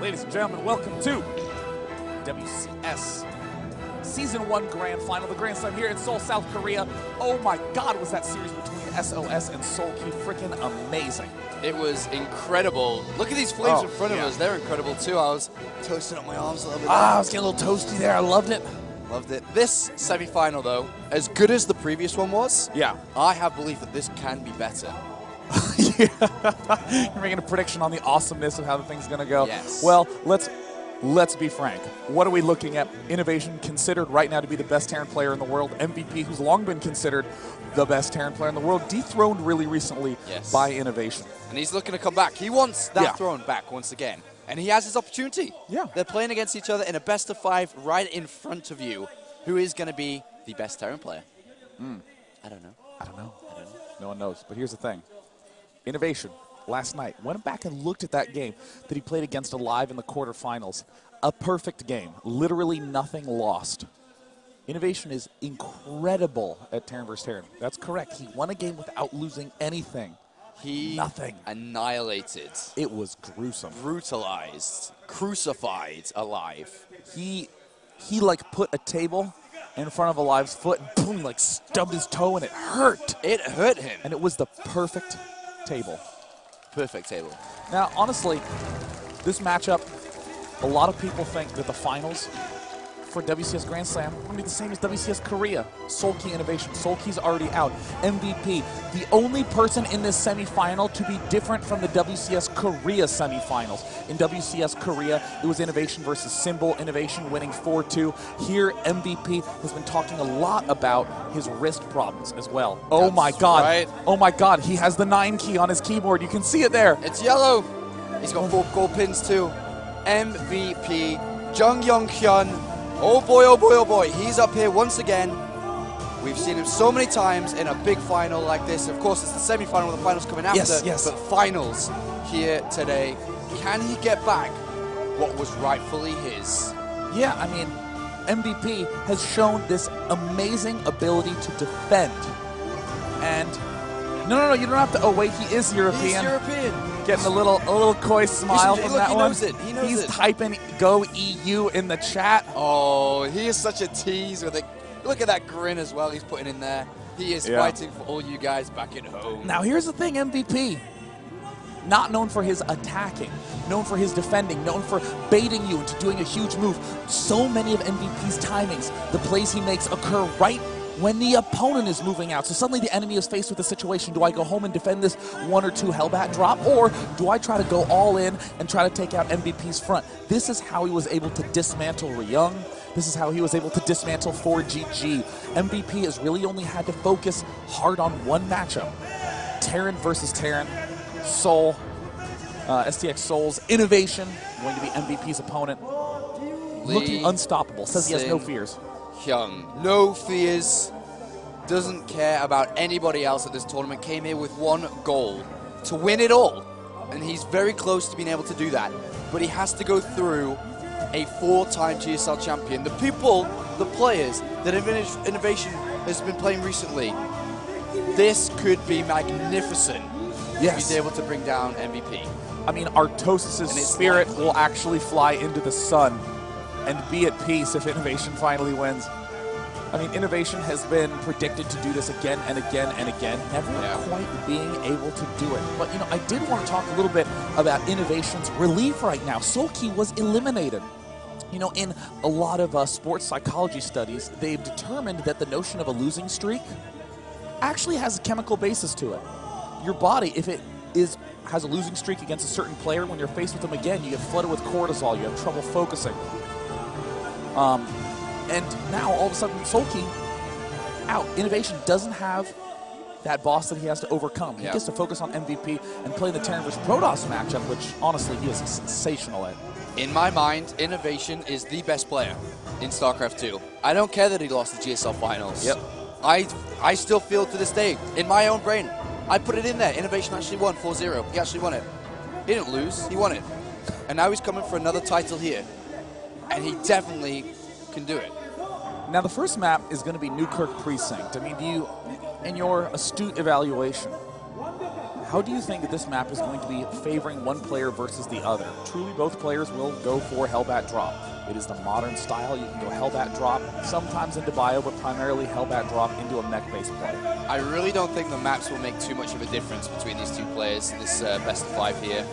Ladies and gentlemen, welcome to WCS Season 1 Grand Final, the Grand Slam here in Seoul, South Korea. Oh my God, was that series between SOS and Seoul freaking amazing. It was incredible. Look at these flames in front of us. They're incredible too. I was toasting up my arms a little bit. I was getting a little toasty there. I loved it. Loved it. This semi-final, though, as good as the previous one was, I have belief that this can be better. You're making a prediction on the awesomeness of how the thing's going to go. Yes. Well, let's be frank. What are we looking at? Innovation, considered right now to be the best Terran player in the world. MVP, who's long been considered the best Terran player in the world, dethroned really recently by Innovation. And he's looking to come back. He wants that throne back once again. And he has his opportunity. They're playing against each other in a best-of-5 right in front of you. Who is going to be the best Terran player? I don't know. I don't know. No one knows. But here's the thing. Innovation, last night, went back and looked at that game that he played against Alive in the quarterfinals. A perfect game. Literally nothing lost. Innovation is incredible at Terran vs. Terran. That's correct. He won a game without losing anything. He annihilated. It was gruesome. Brutalized. Crucified Alive. He like put a table in front of Alive's foot and boom, like stubbed his toe and it hurt. It hurt him. And it was the perfect table. Perfect table. Now, honestly, this matchup, a lot of people think that the finals for WCS Grand Slam will be the same as WCS Korea. Seoul Innovation. Seoul already out. MVP, the only person in this semifinal to be different from the WCS Korea semifinals. In WCS Korea, it was Innovation versus Symbol. Innovation winning 4-2. Here, MVP has been talking a lot about his wrist problems as well. Oh my God. Right. Oh my God. He has the 9 key on his keyboard. You can see it there. It's yellow. He's got 4 gold pins too. MVP, Jung Young-hyun. Oh boy, oh boy, oh boy. He's up here once again. We've seen him so many times in a big final like this. Of course, it's the semi-final, the finals coming after. But finals here today. Can he get back what was rightfully his? Yeah, I mean, MVP has shown this amazing ability to defend. And no, you don't have to. Oh wait, he is European. He's European. Getting a little coy smile from that one. He knows it. He knows He's it. typing "Go EU" in the chat. Oh, he is such a tease with it. Look at that grin as well. He's putting in there. He is fighting for all you guys back at home. Now here's the thing, MVP. Not known for his attacking, known for his defending, known for baiting you into doing a huge move. So many of MVP's timings, the plays he makes occur right when the opponent is moving out. So suddenly the enemy is faced with a situation. Do I go home and defend this 1 or 2 Hellbat drop, or do I try to go all in and try to take out MVP's front? This is how he was able to dismantle Ryung. This is how he was able to dismantle 4GG. MVP has really only had to focus hard on one matchup. Terran versus Terran. Seoul, STX Seoul's Innovation, going to be MVP's opponent. Looking unstoppable. Says he has no fears. Hyung, no fears, doesn't care about anybody else at this tournament, came here with one goal, to win it all. And he's very close to being able to do that. But he has to go through a 4-time GSL champion. The people, the players that Innovation has been playing recently, this could be magnificent if he's able to bring down MVP. I mean, Artosis' spirit will actually fly into the sun and be at peace if Innovation finally wins. I mean, Innovation has been predicted to do this again and again and again, never quite being able to do it. But, you know, I did want to talk a little bit about Innovation's relief right now. Seoul was eliminated. You know, in a lot of sports psychology studies, they've determined that the notion of a losing streak actually has a chemical basis to it. Your body, if it has a losing streak against a certain player, when you're faced with them again, you get flooded with cortisol, you have trouble focusing. And now, all of a sudden, Seoul out. Innovation doesn't have that boss that he has to overcome. He gets to focus on MVP and play the Terran vs. Protoss matchup, which, honestly, he is sensational at. In my mind, Innovation is the best player in StarCraft 2. I don't care that he lost the GSL Finals. I still feel to this day, in my own brain, I put it in there. Innovation actually won 4-0. He actually won it. He didn't lose. He won it. And now he's coming for another title here. And he definitely can do it. Now, the first map is going to be Newkirk Precinct. I mean, in your astute evaluation, how do you think that this map is going to be favoring one player versus the other? Truly, both players will go for Hellbat Drop. It is the modern style. You can go Hellbat Drop, sometimes into bio, but primarily Hellbat Drop into a mech-based play. I really don't think the maps will make too much of a difference between these two players in this best of 5 here.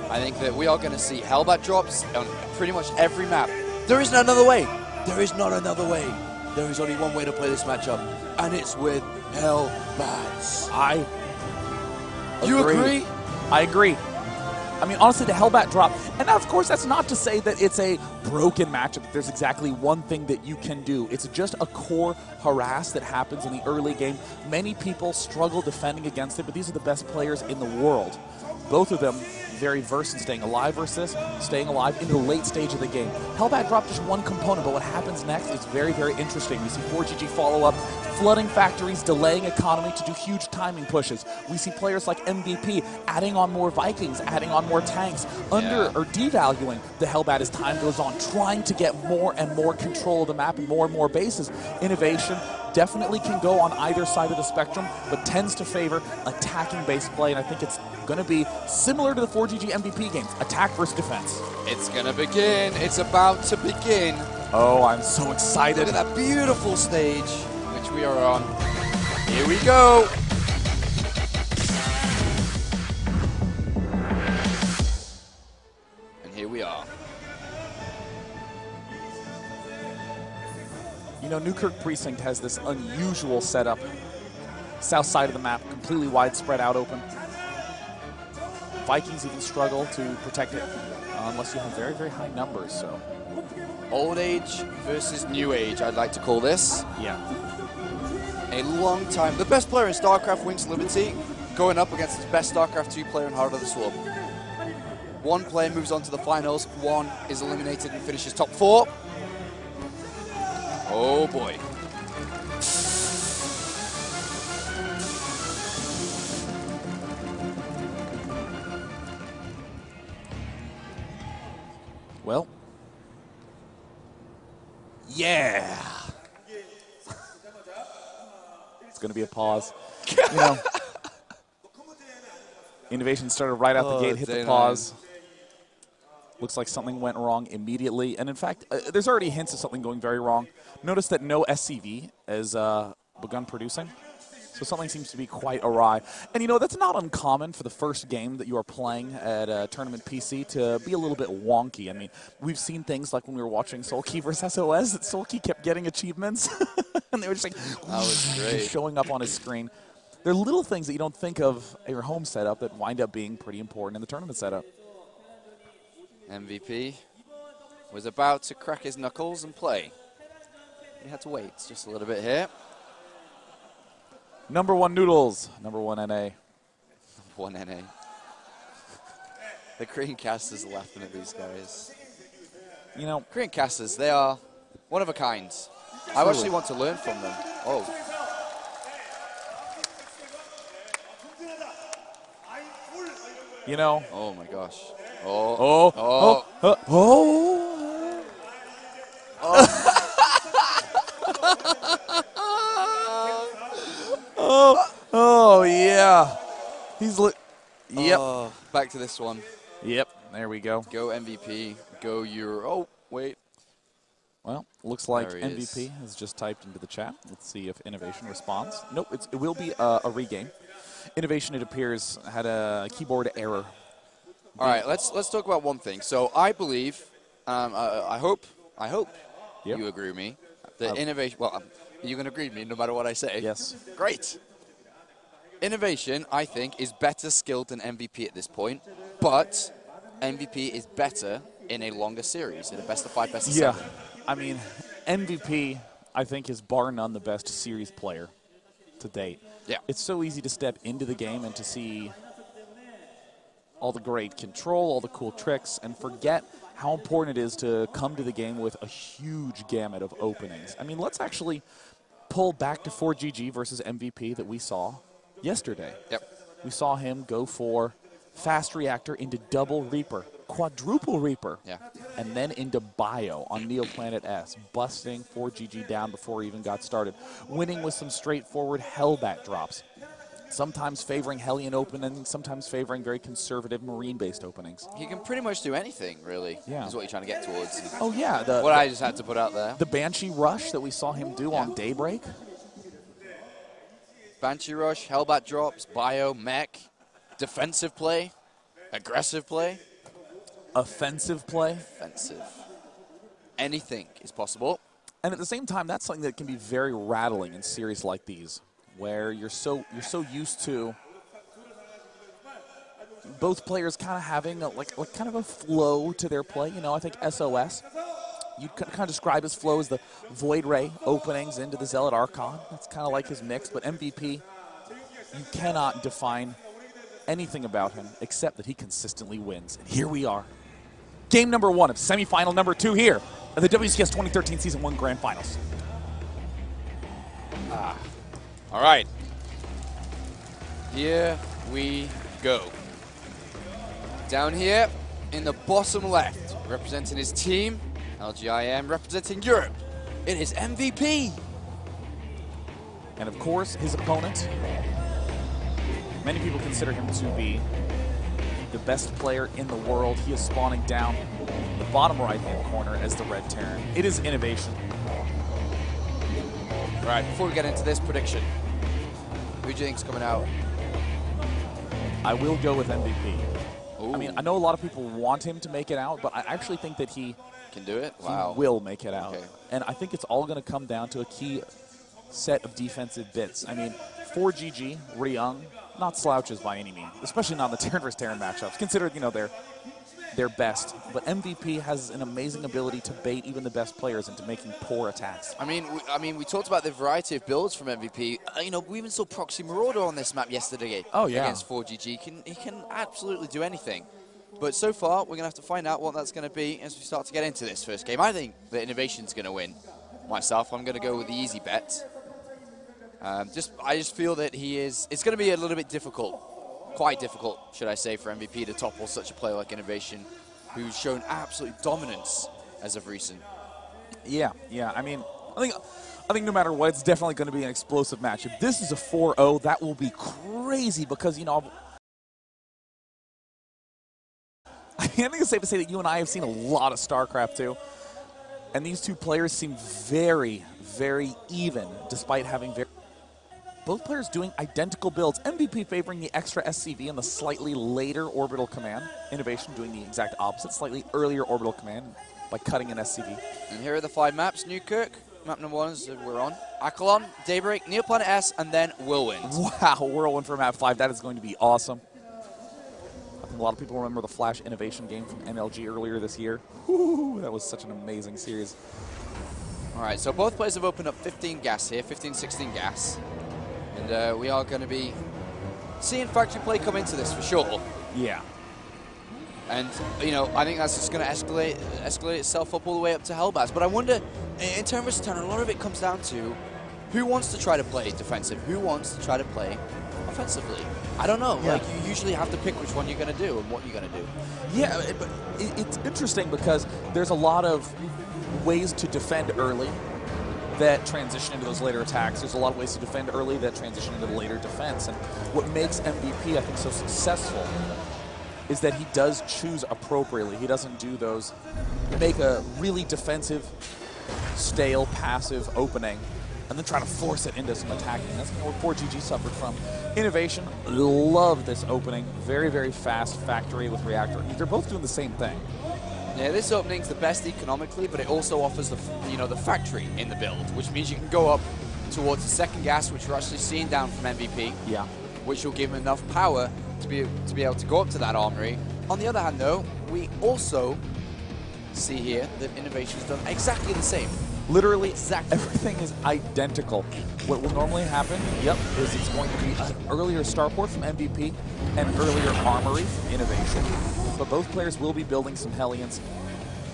I think that we are going to see Hellbat Drops on pretty much every map. There isn't another way. There is not another way. There is only one way to play this matchup, and it's with Hellbats. You agree? I agree. I mean, honestly, the Hellbat Drop, and of course, that's not to say that it's a broken matchup, that there's exactly one thing that you can do. It's just a core harass that happens in the early game. Many people struggle defending against it, but these are the best players in the world. Both of them very versed in staying alive versus staying alive into the late stage of the game. Hellbat Drop just one component, but what happens next is very, very interesting. We see 4GG follow up, flooding factories, delaying economy to do huge timing pushes. We see players like MVP adding on more Vikings, adding on more tanks, or devaluing the Hellbat as time goes on, trying to get more and more control of the map and more bases. Innovation definitely can go on either side of the spectrum, but tends to favor attacking-based play, and I think it's going to be similar to the 4GG MVP games, attack versus defense. It's going to begin. It's about to begin. Oh, I'm so excited. Look at that beautiful stage which we are on. Here we go. And here we are. You know, Newkirk Precinct has this unusual setup. South side of the map, completely widespread out open. Vikings even struggle to protect it unless you have very, very high numbers. So, Old age versus new age, I'd like to call this. Yeah. A long time. The best player in StarCraft, Wings Liberty, going up against the best StarCraft 2 player in Heart of the Swarm. One player moves on to the finals, one is eliminated and finishes top 4. Oh boy. Well, yeah. It's going to be a pause. You know, Innovation started right out the gate, hit the pause. Looks like something went wrong immediately. And in fact, there's already hints of something going very wrong. Notice that no SCV has begun producing. So something seems to be quite awry. And you know, that's not uncommon for the first game that you are playing at a tournament PC to be a little bit wonky. I mean, we've seen things like when we were watching Soulkey versus SOS, that Soulkey kept getting achievements. And they were just like, that was great. Showing up on his screen. They're little things that you don't think of at your home setup that wind up being pretty important in the tournament setup. MVP was about to crack his knuckles and play. He had to wait just a little bit here. Number 1 Noodles, number 1 NA. Number 1 NA. The Korean casters are laughing at these guys. You know, Korean casters, they are one of a kind. I actually want to learn from them. Oh. You know. Oh my gosh. Oh. Oh. Oh. Oh. Oh. Oh, yeah. He's yep. Back to this one. Yep. There we go. Go MVP. Go Euro. Oh, wait. Well, looks like There he MVP is. has just typed into the chat. Let's see if Innovation responds. Nope, it will be a regame. Innovation, it appears, had a keyboard error. All right, let's talk about one thing. So I believe, I hope Yep. you agree with me. The Innovation, well, you're going to agree with me no matter what I say. Yes. Great. Innovation, I think, is better skilled than MVP at this point, but MVP is better in a longer series, in a best of 5, best of 7. I mean, MVP, I think, is bar none the best series player to date. Yeah. It's so easy to step into the game and to see all the great control, all the cool tricks, and forget how important it is to come to the game with a huge gamut of openings. I mean, let's actually pull back to 4GG versus MVP that we saw yesterday. Yep. We saw him go for Fast Reactor into Double Reaper, Quadruple Reaper, and then into Bio on Neoplanet S, busting 4GG down before he even got started, winning with some straightforward Hellbat drops. sometimes favoring Hellion openings, sometimes favoring very conservative Marine-based openings. He can pretty much do anything, really, is what you're trying to get towards. Oh, yeah. What I just had to put out there. The Banshee Rush that we saw him do on Daybreak. Banshee Rush, Hellbat drops, bio, mech, defensive play, aggressive play. Offensive play. Offensive. Anything is possible. And at the same time, that's something that can be very rattling in series like these, where you're so used to both players kind of having like kind of a flow to their play. You know, I think SOS, you kind of describe his flow as the Void Ray openings into the Zealot Archon. That's kind of like his mix. But MVP, you cannot define anything about him except that he consistently wins. And here we are. Game number 1 of semifinal number 2 here at the WCS 2013 Season 1 Grand Finals. All right. Here we go. Down here in the bottom left, representing his team, LGIM, representing Europe, it is MVP. And of course, his opponent, many people consider him to be the best player in the world. He is spawning down the bottom right-hand corner as the Red Terran. It is Innovation. Right, before we get into this prediction, who do you think is coming out? I will go with MVP. Ooh. I mean, I know a lot of people want him to make it out, but I actually think that he can do it. Wow. He will make it out. Okay. And I think it's all going to come down to a key set of defensive bits. I mean, for GG, Ryung, not slouches by any means, especially not in the Terran vs. Terran matchups, considered, you know, their best. But MVP has an amazing ability to bait even the best players into making poor attacks. I mean, we talked about the variety of builds from MVP. You know, we even saw Proxy Marauder on this map yesterday. Oh, yeah. Against 4GG. He can absolutely do anything. But so far, we're going to have to find out what that's going to be as we start to get into this first game. I think that Innovation's going to win. Myself, I'm going to go with the easy bet. I just feel that it's going to be a little bit difficult, quite difficult, should I say, for MVP to topple such a player like Innovation, who's shown absolute dominance as of recent. Yeah. I mean, I think no matter what, it's definitely going to be an explosive match. If this is a 4-0, that will be crazy because, you know, I think it's safe to say that you and I have seen a lot of StarCraft 2, and these two players seem very, very even, despite having both players doing identical builds. MVP favoring the extra SCV and the slightly later orbital command. Innovation doing the exact opposite, slightly earlier orbital command by cutting an SCV. And here are the 5 maps. Newkirk, map number 1 is we're on. Akalon, Daybreak, Neoplanet S, and then Whirlwind. Wow, Whirlwind for map 5. That is going to be awesome. I think a lot of people remember the Flash Innovation game from MLG earlier this year. Woo, that was such an amazing series. All right, so both players have opened up 15 gas here, 15-16 gas. And we are going to be seeing factory play come into this for sure. Yeah. And, you know, I think that's just going to escalate itself up all the way up to Hellbats. But I wonder, in terms of turn, a lot of it comes down to who wants to try to play defensive, who wants to try to play offensively. I don't know. Yeah. Like, you usually have to pick which one you're going to do and what you're going to do. Yeah, but it's interesting because there's a lot of ways to defend early that transition into those later attacks. There's a lot of ways to defend early that transition into the later defense. And what makes MVP, I think, so successful is that he does choose appropriately. He doesn't do those, make a really defensive, stale, passive opening, and then try to force it into some attacking. That's what 4GG suffered from. Innovation, love this opening. Very, very fast factory with reactor. They're both doing the same thing. Yeah, this opening's the best economically, but it also offers the factory in the build, which means you can go up towards the second gas, which we're actually seeing down from MVP. Yeah. Which will give him enough power to be able to go up to that armory. On the other hand, though, we also see here that Innovation's done exactly the same. Literally, exactly. Everything is identical. What will normally happen, is it's going to be an earlier starport from MVP and earlier armory from Innovation. But both players will be building some Hellions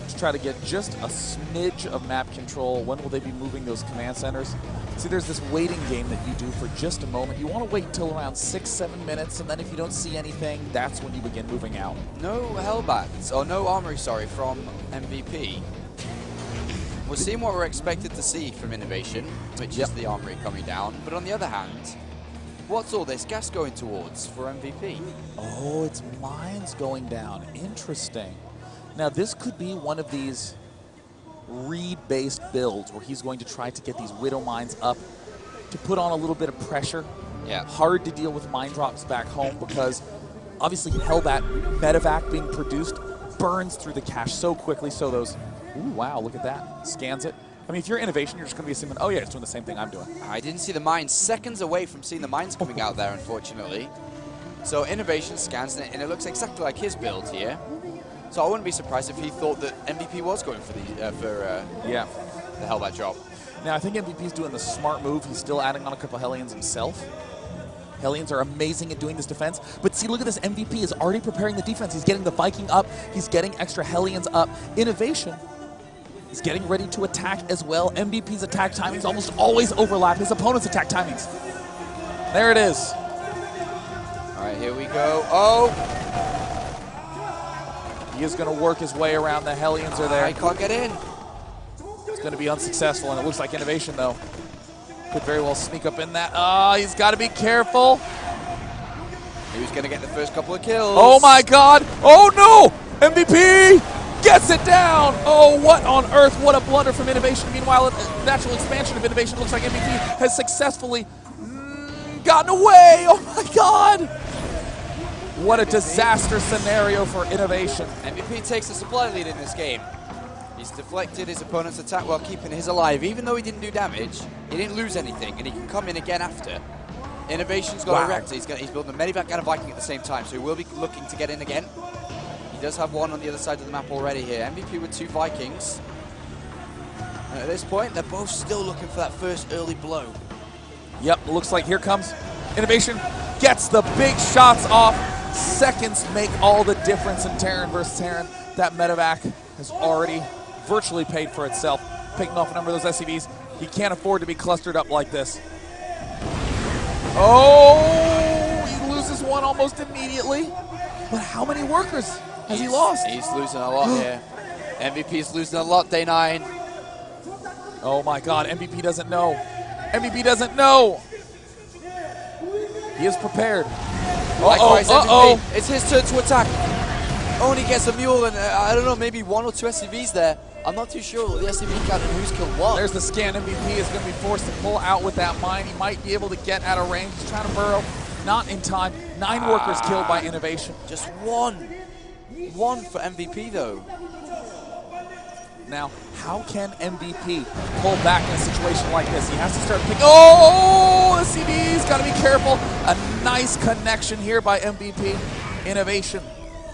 to try to get just a smidge of map control. When will they be moving those command centers? See, there's this waiting game that you do for just a moment. You want to wait until around 6-7 minutes, and then if you don't see anything, that's when you begin moving out. No Hellbats, or no armory, sorry, from MVP. We're seeing what we're expected to see from Innovation, which is the armory coming down. But on the other hand, What's all this gas going towards for MVP? Oh, it's mines going down. Interesting. Now, this could be one of these read-based builds where he's going to try to get these Widow mines up to put on a little bit of pressure. Yeah. Hard to deal with mine drops back home because obviously Hellbat medevac being produced burns through the cache so quickly. So those, ooh, wow, look at that. Scans it. I mean, if you're innovation, you're just going to be assuming, oh yeah, it's doing the same thing I'm doing. I didn't see the mines. Seconds away from seeing the mines coming out there, unfortunately. So innovation scans it, and it looks exactly like his build here. So I wouldn't be surprised if he thought that MVP was going for the Hellbat drop. Now, I think MVP's doing the smart move. He's still adding on a couple Hellions himself. Hellions are amazing at doing this defense. But see, look at this. MVP is already preparing the defense. He's getting the Viking up. He's getting extra Hellions up. Innovation is getting ready to attack as well. MVP's attack timings almost always overlap his opponent's attack timings. There it is. All right, here we go. Oh! He is going to work his way around. The Hellions are there. He can't get in. It's going to be unsuccessful, and it looks like innovation, though. Could very well sneak up in that. Ah, he's got to be careful. He was going to get the first couple of kills. Oh, my God. Oh, no. MVP gets it down. Oh, what on earth? What a blunder from innovation. Meanwhile, natural expansion of innovation looks like MVP has successfully gotten away. Oh, my God. What a disaster scenario for innovation. MVP takes the supply lead in this game. He's deflected his opponent's attack while keeping his alive. Even though he didn't do damage, he didn't lose anything, and he can come in again after. Innovation's got a Reactor. He's building a Medivac and a Viking at the same time, so he will be looking to get in again. He does have one on the other side of the map already here. MVP with 2 Vikings. And at this point, they're both still looking for that first early blow. Yep, looks like here comes Innovation. Gets the big shots off. Seconds make all the difference in Terran versus Terran. That Medivac has already virtually paid for itself, picking off a number of those SCVs. He can't afford to be clustered up like this. Oh, he loses one almost immediately. But how many workers has he lost? He's losing a lot here. MVP's losing a lot, day 9. Oh my God, MVP doesn't know. MVP doesn't know. He is prepared. Likewise, MVP. It's his turn to attack. Only gets a mule and I don't know, maybe 1 or 2 SCVs there. I'm not too sure the SCV count and who's killed what. There's the scan. MVP is going to be forced to pull out with that mine. He might be able to get out of range. He's trying to burrow. Not in time. 9 workers killed by innovation. Just 1. 1 for MVP though. Now, how can MVP pull back in a situation like this? He has to start picking. Oh, the CD's got to be careful. A nice connection here by MVP. Innovation.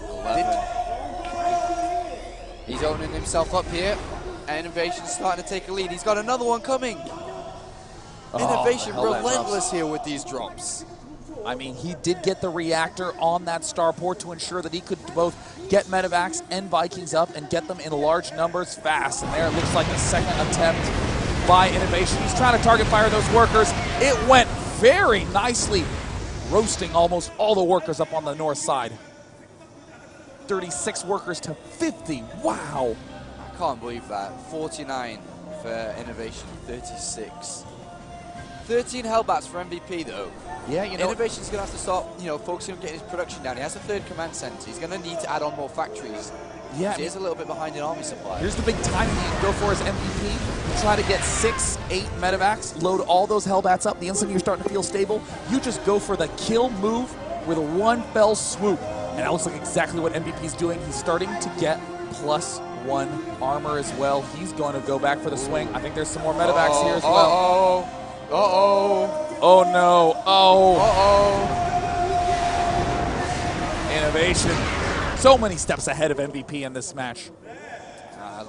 11. He's opening himself up here. And Innovation's starting to take a lead. He's got another one coming. Innovation relentless here with these drops. I mean, he did get the reactor on that starport to ensure that he could both get Medivacs and Vikings up and get them in large numbers fast. And there it looks like a second attempt by Innovation. He's trying to target fire those workers. It went very nicely, roasting almost all the workers up on the north side. 36 workers to 50. Wow. I can't believe that. 49 for Innovation, 36. 13 Hellbats for MVP though. Yeah, you know, Innovation's going to have to start, focusing on getting his production down. He has a 3rd command center. He's going to need to add on more factories. Yeah, he is a little bit behind in army supply. Here's the big timing you can go for as MVP. Try to get 6, 8 Medivacs, load all those Hellbats up. The instant you're starting to feel stable, you just go for the kill move with a 1 fell swoop. And that looks like exactly what MVP's doing. He's starting to get +1 armor as well. He's going to go back for the swing. I think there's some more Medivacs here as well. Oh no. Innovation. So many steps ahead of MVP in this match.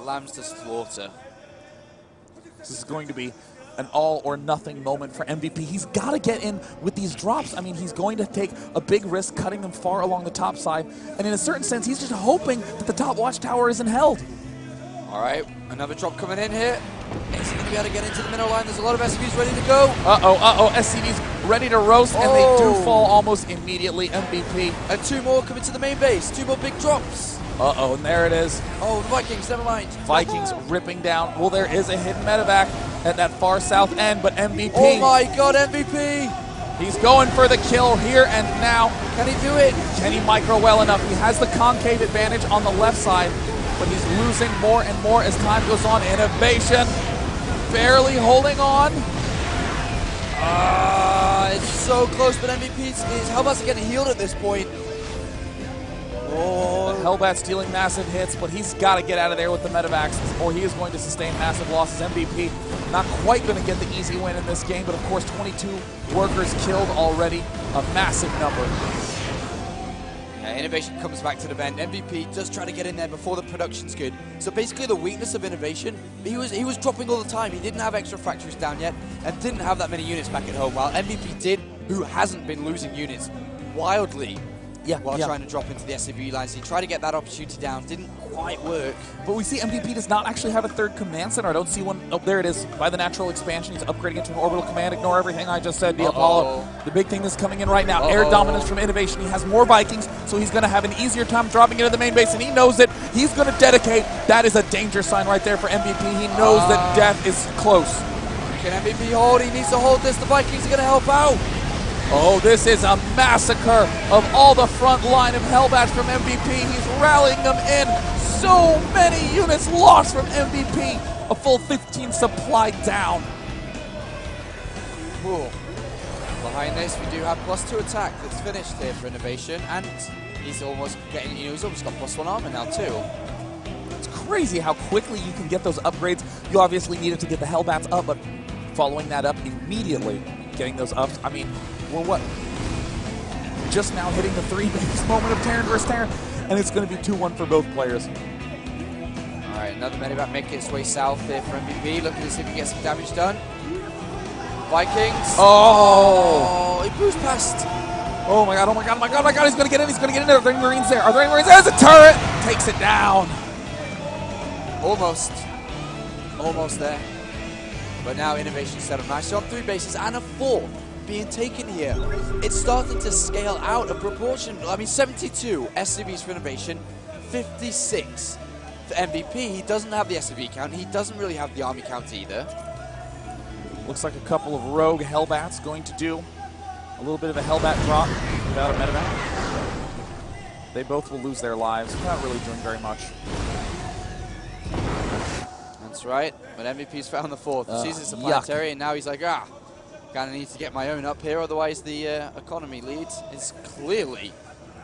Lambs to slaughter. This is going to be an all-or-nothing moment for MVP. He's got to get in with these drops. I mean, he's going to take a big risk cutting them far along the top side. And in a certain sense, he's just hoping that the top watchtower isn't held. All right, another drop coming in here. Is he going to be able to get into the middle line? There's a lot of SCVs ready to go. SCVs ready to roast, and they do fall almost immediately. MVP. And 2 more coming to the main base. 2 more big drops. And there it is. Oh, the Vikings, never mind. Vikings ripping down. Well, there is a hidden medevac at that far south end, but MVP. Oh my God, MVP. He's going for the kill here and now. Can he do it? Can he micro well enough? He has the concave advantage on the left side, but he's losing more and more as time goes on. Innovation barely holding on. It's so close, but MVP's Hellbats are getting healed at this point. Oh. Hellbat's dealing massive hits, but he's got to get out of there with the medevacs, or he is going to sustain massive losses. MVP not quite going to get the easy win in this game, but of course 22 workers killed already, a massive number. Yeah, Innovation comes back to the bend. MVP does try to get in there before the production's good. So basically the weakness of Innovation, he was dropping all the time. He didn't have extra factories down yet and didn't have that many units back at home, while MVP did, who hasn't been losing units wildly. While trying to drop into the SCV lines. He tried to get that opportunity down, didn't quite work. But we see MVP does not actually have a third command center. I don't see one. Oh, there it is. By the natural expansion, he's upgrading it to an orbital command. Ignore everything I just said, the Apollo. The big thing that's coming in right now, air dominance from Innovation. He has more Vikings, so he's going to have an easier time dropping into the main base, and he knows it. He's going to dedicate. That is a danger sign right there for MVP. He knows that death is close. Can MVP hold? He needs to hold this. The Vikings are going to help out. Oh, this is a massacre of all the front line of Hellbats from MVP. He's rallying them in. So many units lost from MVP. A full 15 supply down. Cool. Behind this, we do have +2 attack that's finished here for Innovation, and he's almost getting, he's almost got +1 armor now too. It's crazy how quickly you can get those upgrades. You obviously needed to get the Hellbats up, but following that up immediately, getting those ups, I mean, we're what? Just now hitting the 3 biggest moment of Terran versus Terran, and it's going to be 2-1 for both players. All right, another medevac making its way south here for MVP. Looking to see if he gets some damage done. Vikings. Oh! He moves past. Oh my god, oh my god, oh my god, oh my god, he's going to get in, he's going to get in there. Are there any Marines there? Are there any Marines? There's a turret! Takes it down. Almost. Almost there. But now Innovation set up nicely on 3 bases and a 4th being taken here. It's starting to scale out of proportion. I mean, 72 SCVs for Innovation, 56 for MVP. He doesn't have the SCV count. He doesn't really have the army count either. Looks like a couple of rogue Hellbats going to do a little bit of a Hellbat drop without a medevac. They both will lose their lives. Not really doing very much. That's right. But MVP's found the 4th. Sees his supply area, and now he's like, kind of need to get my own up here, otherwise the economy lead is clearly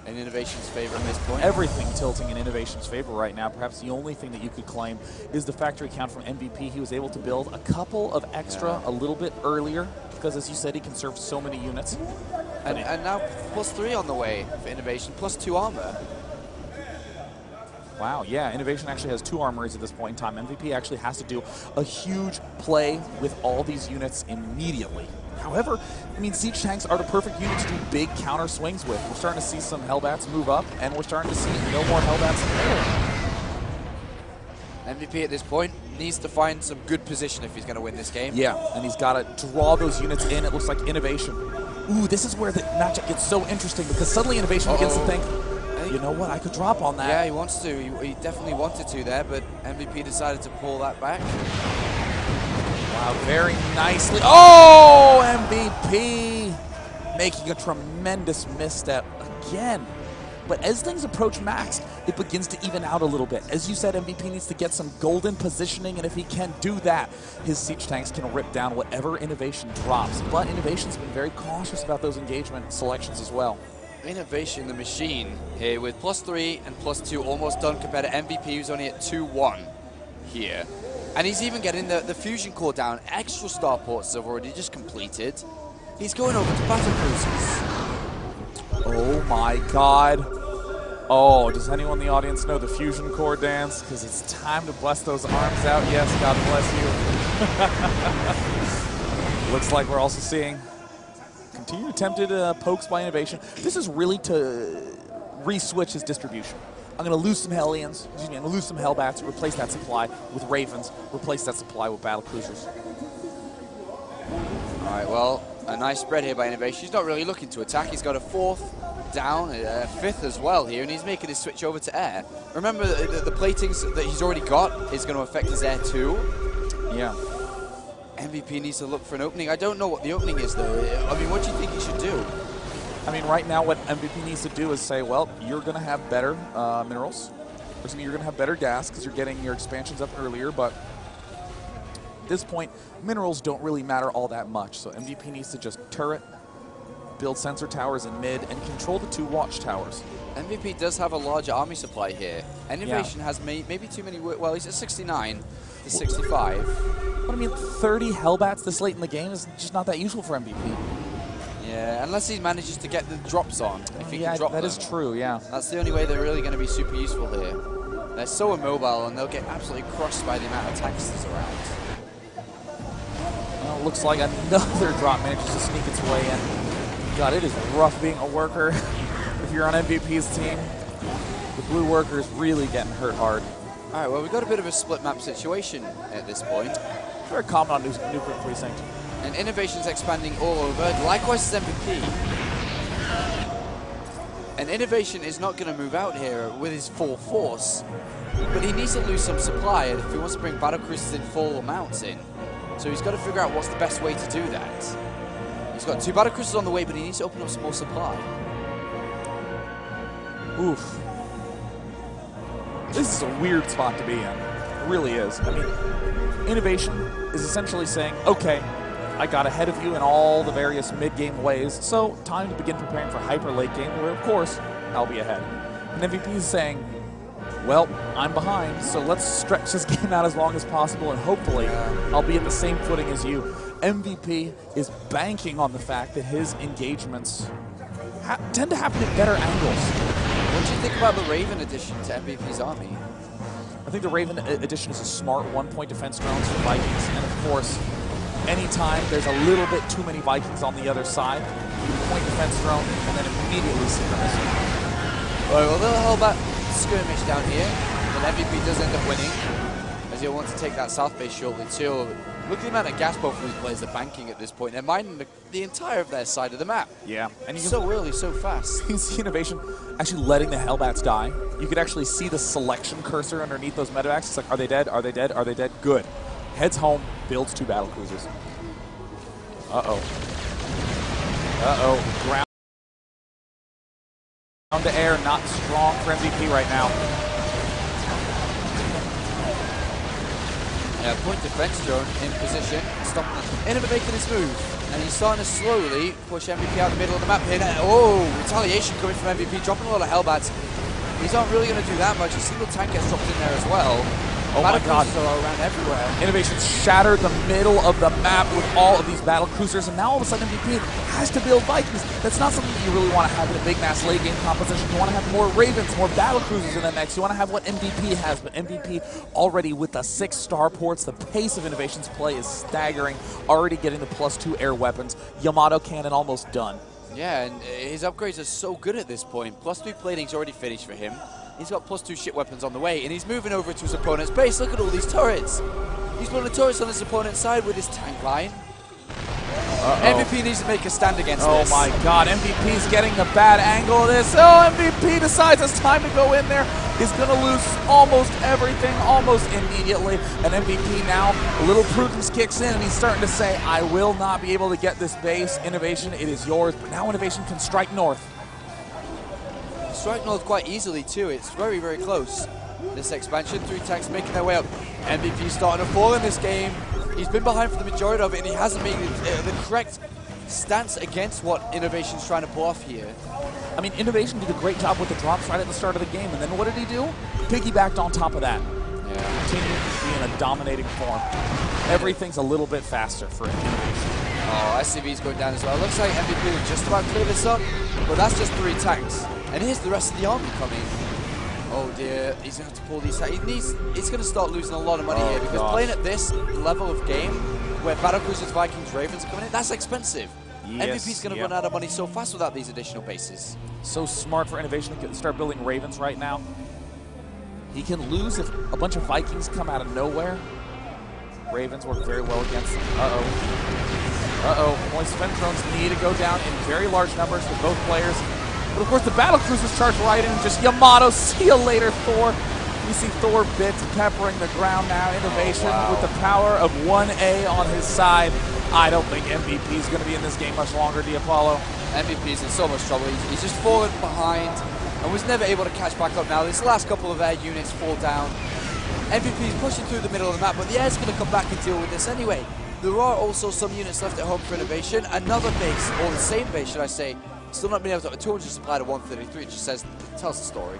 in Innovation's favor at this point. Everything tilting in Innovation's favor right now. Perhaps the only thing that you could claim is the factory count from MVP. He was able to build a couple of extra a little bit earlier, because as you said, he conserved so many units. And now +3 on the way for Innovation, +2 armor. Wow, yeah, Innovation actually has 2 armories at this point in time. MVP actually has to do a huge play with all these units immediately. However, I mean, siege tanks are the perfect unit to do big counter swings with. We're starting to see some Hellbats move up, and we're starting to see no more Hellbats in the MVP at this point needs to find some good position if he's going to win this game. Yeah, and he's got to draw those units in. It looks like Innovation. Ooh, this is where the matchup gets so interesting, because suddenly Innovation begins to think, you know what, I could drop on that. Yeah, he wants to. He definitely wanted to there, but MVP decided to pull that back. Wow, very nicely. Oh, MVP making a tremendous misstep again. But as things approach max, it begins to even out a little bit. As you said, MVP needs to get some golden positioning, and if he can do that, his siege tanks can rip down whatever Innovation drops. But Innovation's been very cautious about those engagement selections as well. Innovation, the machine, here with +3 and +2 almost done compared to MVP, who's only at 2-1 here. And he's even getting the fusion core down. Extra starports have already just completed. He's going over to battle cruisers. Oh my god. Oh, does anyone in the audience know the fusion core dance? Because it's time to bless those arms out. Yes, God bless you. Looks like we're also seeing continued attempted pokes by Innovation. This is really to re-switch his distribution. I'm going to lose some Hellions, excuse me, I'm going to lose some Hellbats, replace that supply with Ravens, replace that supply with battle cruisers. All right, well, a nice spread here by Innovation. He's not really looking to attack. He's got a 4th down, a 5th as well here, and he's making his switch over to air. Remember, the platings that he's already got is going to affect his air too. Yeah. MVP needs to look for an opening. I don't know what the opening is, though. I mean, what do you think he should do? I mean, right now what MVP needs to do is say, well, you're going to have better minerals. Or something, you're going to have better gas because you're getting your expansions up earlier, but at this point, minerals don't really matter all that much. So MVP needs to just turret, build sensor towers in mid, and control the 2 watchtowers. MVP does have a large army supply here. Innovation has maybe too many. Well, he's at 69 to 65. But I mean, 30 Hellbats this late in the game is just not that useful for MVP. Yeah, unless he manages to get the drops on. If he can drop that them. is true, yeah. That's the only way they're really going to be super useful here. They're so immobile, and they'll get absolutely crushed by the amount of tanks that's around. Well, it looks like another drop manages to sneak its way in. God, it is rough being a worker if you're on MVP's team. The blue worker is really getting hurt hard. All right, well, we've got a bit of a split map situation at this point. Very common on Nuclear Precinct. And Innovation's expanding all over. Likewise is MVP. And Innovation is not going to move out here with his full force. But he needs to lose some supply if he wants to bring battlecruisers in full amounts in. So he's got to figure out what's the best way to do that. He's got 2 battlecruisers on the way, but he needs to open up some more supply. Oof. This is a weird spot to be in. It really is. I mean, Innovation is essentially saying, okay, I got ahead of you in all the various mid-game ways, so time to begin preparing for hyper late game, where, of course, I'll be ahead. And MVP is saying, well, I'm behind, so let's stretch this game out as long as possible, and hopefully I'll be at the same footing as you. MVP is banking on the fact that his engagements tend to happen at better angles. What do you think about the Raven addition to MVP's army? I think the Raven addition is a smart 1-point defense drones for Vikings, and of course, anytime there's a little bit too many Vikings on the other side, you point defense drone and then immediately synchronize. Right, well, they'll hold that skirmish down here, but MVP does end up winning, as he'll want to take that south base shortly too. Look at the amount of gas both of these players are banking at this point. They're mining the entire of their side of the map. Yeah. And you so early, so fast. You see Innovation actually letting the Hellbats die. You could actually see the selection cursor underneath those medevacs. It's like, are they dead? Are they dead? Are they dead? Good. Heads home, builds 2 battlecruisers. Uh-oh. Uh-oh. Ground to air, not strong for MVP right now. Yeah, point defense drone in position, stopping Innovate making his move, and he's starting to slowly push MVP out the middle of the map here. Oh, retaliation coming from MVP, dropping a lot of Hellbats. He's not really going to do that much. A single tank gets dropped in there as well. Oh my God. Are around everywhere. Innovation shattered the middle of the map with all of these battle cruisers, and now all of a sudden MVP has to build Vikings. That's not something that you really want to have in a big mass late game composition. You want to have more Ravens, more battle cruisers in the mix. You want to have what MVP has, but MVP already with the 6 starports, the pace of Innovation's play is staggering, already getting the +2 air weapons. Yamato cannon almost done. Yeah, and his upgrades are so good at this point. +3 plating's already finished for him. He's got +2 ship weapons on the way, and he's moving over to his opponent's base. Look at all these turrets. He's building turrets on his opponent's side with his tank line. MVP needs to make a stand against this. Oh my God, MVP's getting the bad angle of this. Oh, MVP decides it's time to go in there. He's going to lose almost everything, almost immediately. And MVP now, a little prudence kicks in, and he's starting to say, I will not be able to get this base. Innovation, it is yours. But now Innovation can strike north. Strike north quite easily too. It's very, very close. This expansion, 3 tanks making their way up. MVP starting to fall in this game. He's been behind for the majority of it, and he hasn't made the correct stance against what Innovation's trying to pull off here. I mean, Innovation did a great job with the drops right at the start of the game, and then what did he do? Piggybacked on top of that. Yeah. Continuing to be in a dominating form. Everything's a little bit faster for Innovation. Oh, SCV's going down as well. Looks like MVP will just about clear this up, but that's just 3 tanks. And here's the rest of the army coming. Oh dear, he's going to have to pull these tanks. He's going to start losing a lot of money here, because playing at this level of game, where Battlecruisers, Vikings, Ravens are coming in, that's expensive. Yes, MVP's going to run out of money so fast without these additional bases. So smart for Innovation to start building Ravens right now. He can lose if a bunch of Vikings come out of nowhere. Ravens work very well against them. Points defense drones need to go down in very large numbers for both players. But of course the battlecruisers charge right in, just Yamato, see you later, Thor. You see Thor bits peppering the ground now. Innovation with the power of 1A on his side. I don't think MVP is going to be in this game much longer, Apollo. MVP's in so much trouble. He's just fallen behind and was never able to catch back up now. This last couple of air units fall down. MVP's pushing through the middle of the map, but the air's going to come back and deal with this anyway. There are also some units left at home for Innovation. Another base, or the same base, should I say, still not being able to have a 200 supply to 133. It just tells the story.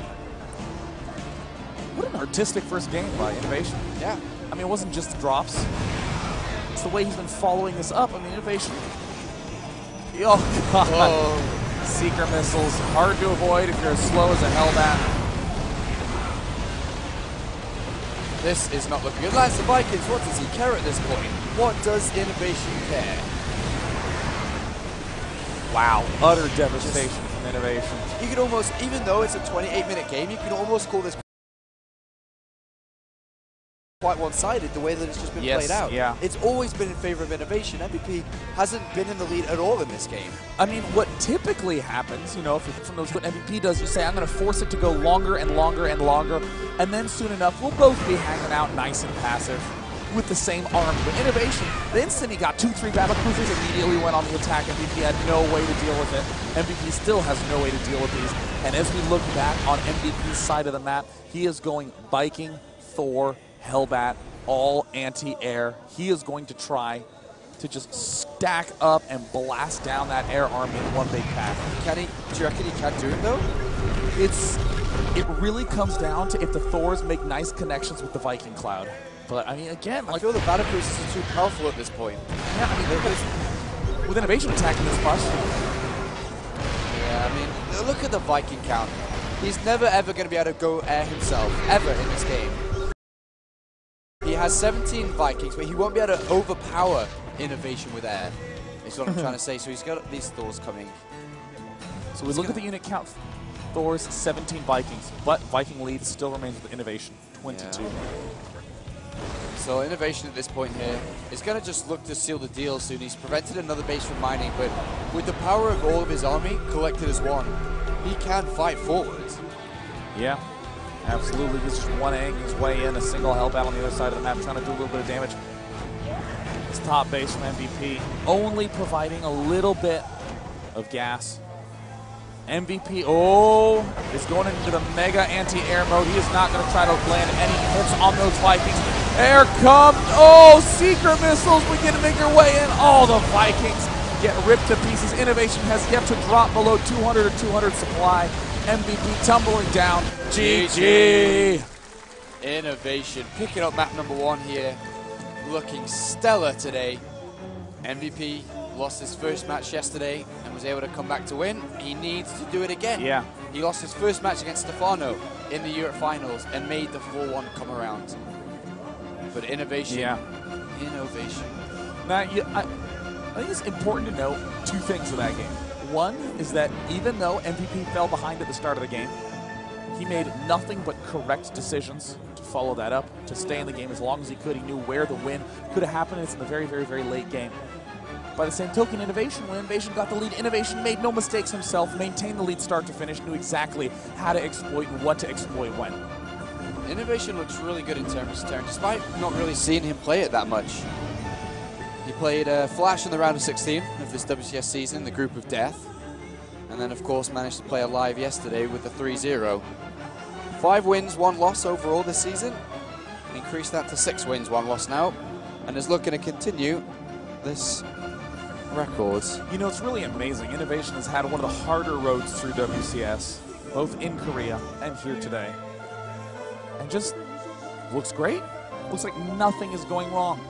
What an artistic first game by Innovation. Yeah. I mean, it wasn't just the drops. It's the way he's been following this up. I mean, Innovation. Oh, God. Whoa. Seeker missiles, hard to avoid if you're as slow as a Hellbat. This is not looking good. Lance the Vikings, what does he care at this point? What does Innovation care? Wow, utter devastation from Innovation. You can almost, even though it's a 28-minute game, you can almost call this quite one-sided, the way that it's just been played out. Yeah. It's always been in favor of Innovation. MVP hasn't been in the lead at all in this game. I mean, what typically happens, you know, if from those what MVP does, you say, I'm going to force it to go longer and longer and longer, and then soon enough, we'll both be hanging out nice and passive with the same army. But Innovation, the instant he got 2-3 battle cruisers, immediately went on the attack. MVP had no way to deal with it. MVP still has no way to deal with these. And as we look back on MVP's side of the map, he is going Viking, Thor, Hellbat, all anti-air. He is going to try to just stack up and blast down that air army in one big pack. Do you reckon he can do it though? It really comes down to if the Thors make nice connections with the Viking cloud. But I mean, again, I feel the battle cruisers are too powerful at this point. Yeah, I mean, with Innovation attacking this much. Yeah, I mean, look at the Viking count. He's never ever going to be able to go air himself, ever in this game. He has 17 Vikings, but he won't be able to overpower Innovation with air, is what I'm trying to say. So he's got these Thors coming. So we look at the unit count. Thor's 17 Vikings, but Viking lead still remains with Innovation, 22. Yeah. So Innovation at this point here is going to just look to seal the deal soon. He's prevented another base from mining, but with the power of all of his army collected as one, he can fight forwards. Yeah. Absolutely, he's just 1-ing his way in, a single Hellbat on the other side of the map, trying to do a little bit of damage. His top base from MVP, only providing a little bit of gas. MVP, is going into the mega anti-air mode. He is not going to try to land any hits on those Vikings. Air comes, Seeker missiles begin to make their way in. All the Vikings get ripped to pieces. Innovation has yet to drop below 200 or 200 supply. MVP tumbling down. GG. Innovation picking up map number 1 here, looking stellar today. MVP lost his first match yesterday and was able to come back to win. He needs to do it again. Yeah. He lost his first match against Stefano in the Europe finals and made the 4-1 come around. But Innovation. Innovation. Now, I think it's important to note 2 things of that game. One is that even though MVP fell behind at the start of the game, he made nothing but correct decisions to follow that up, to stay in the game as long as he could. He knew where the win could have happened. It's in the very, very, very late game. By the same token, Innovation, when Innovation got the lead, Innovation made no mistakes himself, maintained the lead start to finish, knew exactly how to exploit and what to exploit when. Innovation looks really good in terms of turn, despite not really seeing him play it that much. He played Flash in the round of 16 of this WCS season, the Group of Death, and then of course managed to play alive yesterday with the 3-0. 5 wins, 1 loss overall this season. Increased that to 6 wins, 1 loss now, and is looking to continue this record. You know, it's really amazing. Innovation has had one of the harder roads through WCS, both in Korea and here today. And just looks great. Looks like nothing is going wrong.